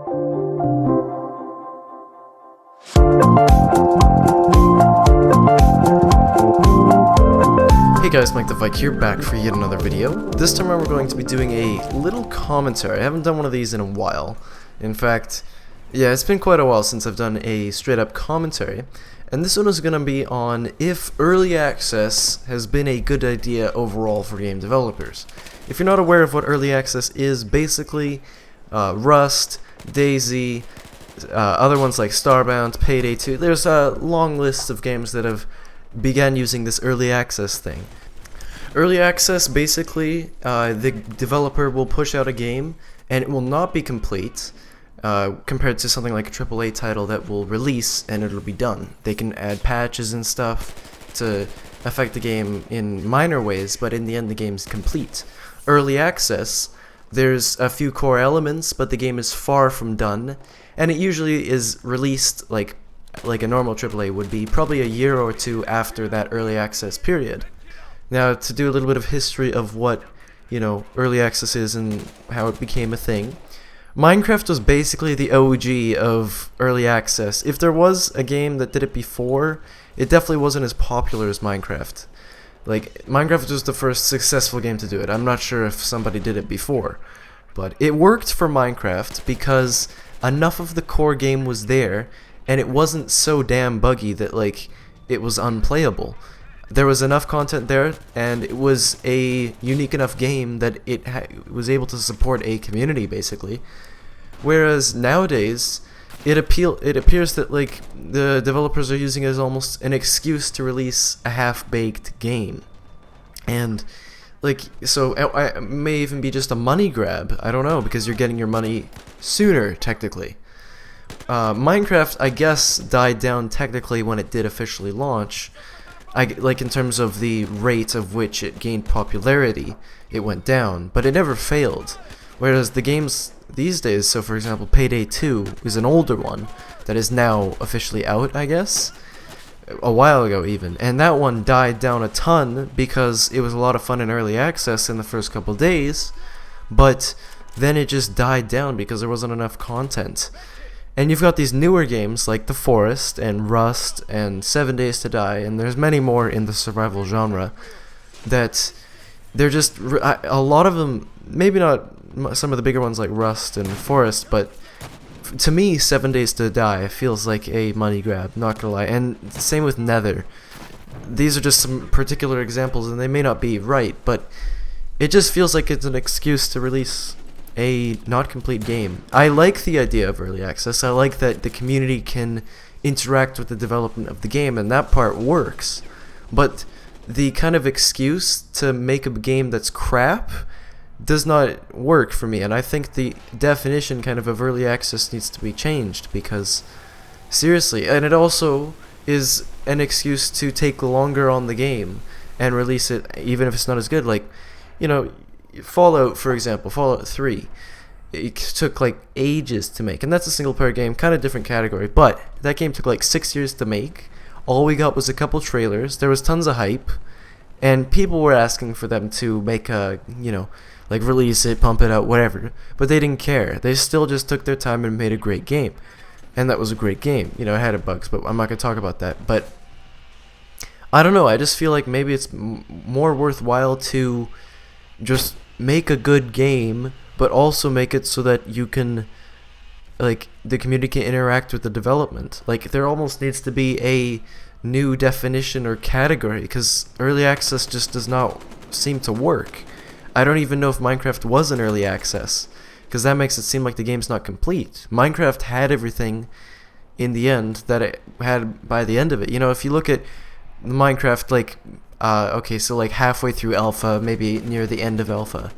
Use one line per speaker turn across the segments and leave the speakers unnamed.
Hey guys, MikeTheVike here, back for yet another video. This time around we're going to be doing a little commentary. I haven't done one of these in a while. In fact, yeah, it's been quite a while since I've done a straight up commentary. And this one is going to be on if early access has been a good idea overall for game developers. If you're not aware of what early access is, basically Rust, DayZ, other ones like Starbound, Payday 2, there's a long list of games that have began using this early access thing. Early access, basically, the developer will push out a game and it will not be complete compared to something like a AAA title that will release and it'll be done. They can add patches and stuff to affect the game in minor ways, but in the end the game's complete. Early access, there's a few core elements, but the game is far from done, and it usually is released like a normal AAA would be, probably a year or two after that early access period. Now, to do a little bit of history of what, early access is and how it became a thing, Minecraft was basically the OG of early access. If there was a game that did it before, it definitely wasn't as popular as Minecraft. Like, Minecraft was the first successful game to do it. I'm not sure if somebody did it before, but it worked for Minecraft because enough of the core game was there, and it wasn't so damn buggy that, it was unplayable. There was enough content there, and it was a unique enough game that it was able to support a community, basically. Whereas nowadays, it appears that, the developers are using it as almost an excuse to release a half-baked game. And, so it may even be just a money grab, I don't know, because you're getting your money sooner, technically. Minecraft, I guess, died down technically when it did officially launch. In terms of the rate of which it gained popularity, it went down, but it never failed. Whereas the games these days, so for example, Payday 2 is an older one that is now officially out, I guess, a while ago even, and that one died down a ton because it was a lot of fun in early access in the first couple days, but then it just died down because there wasn't enough content. And you've got these newer games like The Forest and Rust and 7 Days to Die, and there's many more in the survival genre that they're just, a lot of them, maybe not some of the bigger ones like Rust and Forest, but to me 7 Days to Die feels like a money grab, not gonna lie, and same with Nether. These are just some particular examples and they may not be right, but it just feels like it's an excuse to release a not complete game. I like the idea of early access. I like that the community can interact with the development of the game, and that part works. But the kind of excuse to make a game that's crap does not work for me, and I think the definition of early access needs to be changed, because seriously, and it also is an excuse to take longer on the game and release it even if it's not as good. Fallout, for example, Fallout 3, it took ages to make, and that's a single player game, kind of different category, but that game took 6 years to make. All we got was a couple trailers, there was tons of hype, and people were asking for them to make a, release it, pump it out, whatever, but they didn't care. They still just took their time and made a great game, and that was a great game. It had its bugs, but I'm not going to talk about that. But I don't know, I just feel like maybe it's more worthwhile to just make a good game, but also make it so that you can, the community can interact with the development. There almost needs to be a new definition or category, because early access just does not seem to work. I don't even know if Minecraft was an early access, because that makes it seem like the game's not complete. Minecraft had everything in the end that it had by the end of it. If you look at Minecraft, halfway through alpha, maybe near the end of alpha,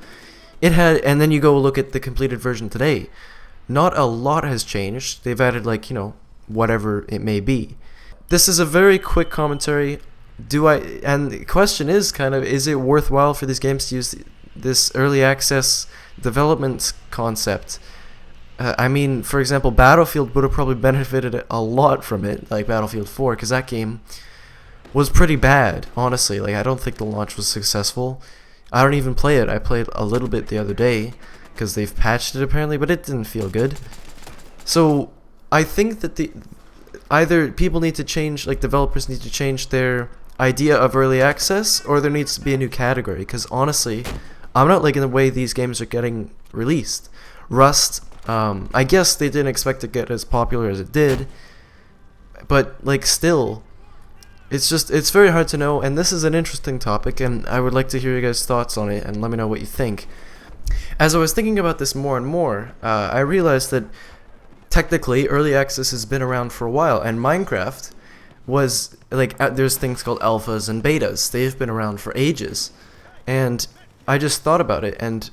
it had, and then you go look at the completed version today, not a lot has changed. They've added whatever it may be. This is a very quick commentary. And the question is is it worthwhile for these games to use this early access development concept? For example, Battlefield would have probably benefited a lot from it, like Battlefield 4, because that game was pretty bad, honestly. I don't think the launch was successful. I don't even play it. I played a little bit the other day because they've patched it apparently, but it didn't feel good. So I think that either people need to change, like developers need to change their idea of early access, or there needs to be a new category. Because honestly, I'm not liking the way these games are getting released. Rust, I guess they didn't expect to get as popular as it did, but like still, it's very hard to know. And this is an interesting topic, and I would like to hear you guys' thoughts on it, and let me know what you think. As I was thinking about this more and more, I realized that technically early access has been around for a while, and Minecraft was like, there's things called alphas and betas. They've been around for ages, and I just thought about it, and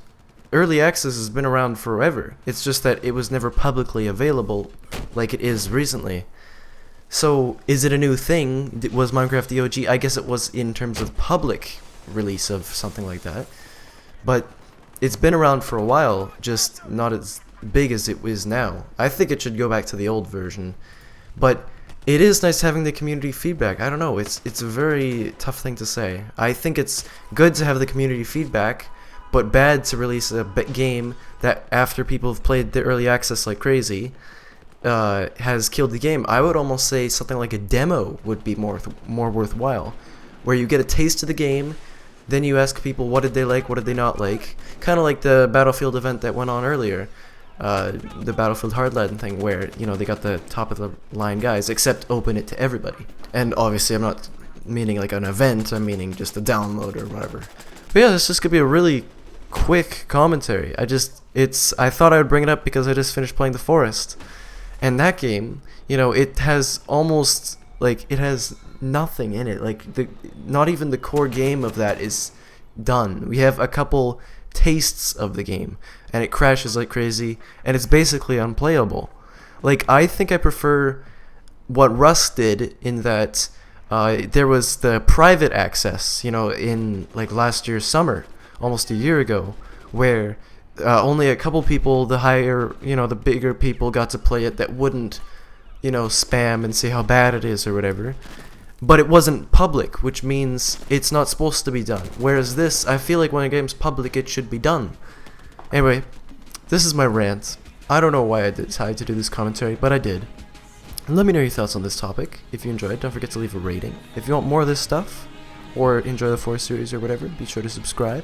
early access has been around forever. It's just that it was never publicly available like it is recently. So is it a new thing? Was Minecraft the OG? I guess it was in terms of public release of something like that, but it's been around for a while, just not as big as it is now. I think it should go back to the old version, but it is nice having the community feedback. I don't know, it's a very tough thing to say. I think it's good to have the community feedback, but bad to release a game that after people have played the early access like crazy has killed the game. I would almost say something like a demo would be more worthwhile, where you get a taste of the game, then you ask people what did they like, what did they not like, kind of like the Battlefield event that went on earlier. The Battlefield Hardline thing, where they got the top of the line guys, except open it to everybody. And obviously I'm not meaning like an event, I'm meaning just a download or whatever. But yeah, this just could be a really quick commentary. I thought I would bring it up because I just finished playing The Forest, and that game, it has almost like, it has nothing in it. Like not even the core game of that is done. We have a couple tastes of the game, and it crashes like crazy, and it's basically unplayable. Like, I think I prefer what Rust did, in that there was the private access, in like last year's summer, almost a year ago, where only a couple people, the bigger people, got to play it that wouldn't, spam and say how bad it is or whatever. But it wasn't public, which means it's not supposed to be done. Whereas this, I feel like when a game's public, it should be done. Anyway, this is my rant. I don't know why I decided to do this commentary, but I did. And let me know your thoughts on this topic. If you enjoyed, don't forget to leave a rating. If you want more of this stuff, or enjoy the Forest series or whatever, be sure to subscribe.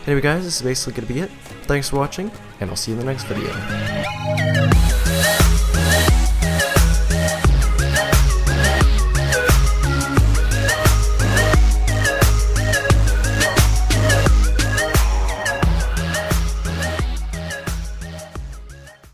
Anyway guys, this is basically going to be it. Thanks for watching, and I'll see you in the next video.